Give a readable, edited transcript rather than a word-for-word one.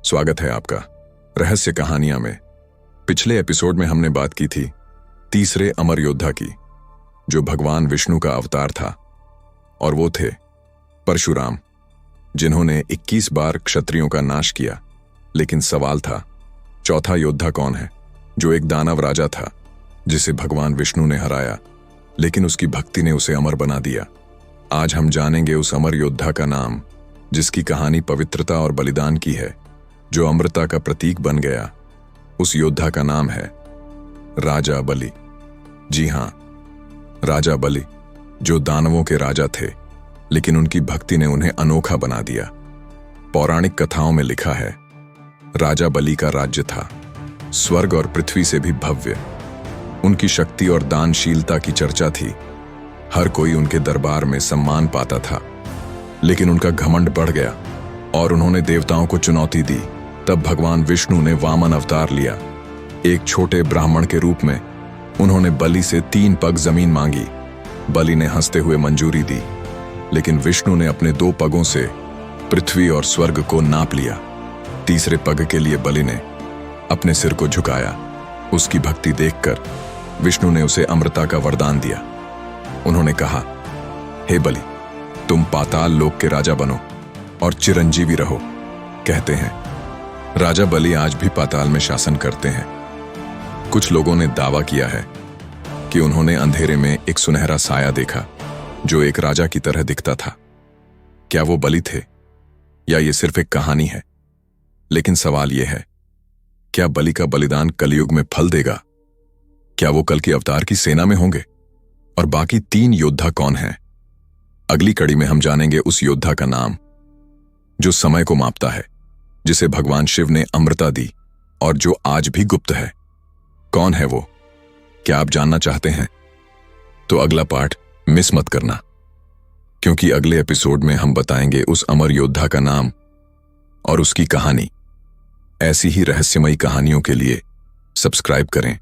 स्वागत है आपका रहस्य कहानियां में। पिछले एपिसोड में हमने बात की थी तीसरे अमर योद्धा की, जो भगवान विष्णु का अवतार था, और वो थे परशुराम, जिन्होंने 21 बार क्षत्रियों का नाश किया। लेकिन सवाल था, चौथा योद्धा कौन है, जो एक दानव राजा था जिसे भगवान विष्णु ने हराया, लेकिन उसकी भक्ति ने उसे अमर बना दिया। आज हम जानेंगे उस अमर योद्धा का नाम, जिसकी कहानी पवित्रता और बलिदान की है, जो अमरता का प्रतीक बन गया। उस योद्धा का नाम है राजा बलि। जी हां, राजा बलि, जो दानवों के राजा थे, लेकिन उनकी भक्ति ने उन्हें अनोखा बना दिया। पौराणिक कथाओं में लिखा है, राजा बलि का राज्य था स्वर्ग और पृथ्वी से भी भव्य। उनकी शक्ति और दानशीलता की चर्चा थी। हर कोई उनके दरबार में सम्मान पाता था। लेकिन उनका घमंड बढ़ गया और उन्होंने देवताओं को चुनौती दी। तब भगवान विष्णु ने वामन अवतार लिया। एक छोटे ब्राह्मण के रूप में उन्होंने बलि से 3 पग जमीन मांगी। बलि ने हंसते हुए मंजूरी दी, लेकिन विष्णु ने अपने 2 पगों से पृथ्वी और स्वर्ग को नाप लिया। तीसरे पग के लिए बलि ने अपने सिर को झुकाया। उसकी भक्ति देखकर विष्णु ने उसे अमरता का वरदान दिया। उन्होंने कहा, हे बलि, तुम पाताल लोक के राजा बनो और चिरंजीवी रहो। कहते हैं राजा बलि आज भी पाताल में शासन करते हैं। कुछ लोगों ने दावा किया है कि उन्होंने अंधेरे में एक सुनहरा साया देखा, जो एक राजा की तरह दिखता था। क्या वो बलि थे या ये सिर्फ एक कहानी है? लेकिन सवाल यह है, क्या बलि का बलिदान कलयुग में फल देगा? क्या वो कल की अवतार की सेना में होंगे? और बाकी 3 योद्धा कौन हैं? अगली कड़ी में हम जानेंगे उस योद्धा का नाम, जो समय को मापता है, जिसे भगवान शिव ने अमरता दी और जो आज भी गुप्त है। कौन है वो? क्या आप जानना चाहते हैं? तो अगला पार्ट मिस मत करना, क्योंकि अगले एपिसोड में हम बताएंगे उस अमर योद्धा का नाम और उसकी कहानी। ऐसी ही रहस्यमयी कहानियों के लिए सब्सक्राइब करें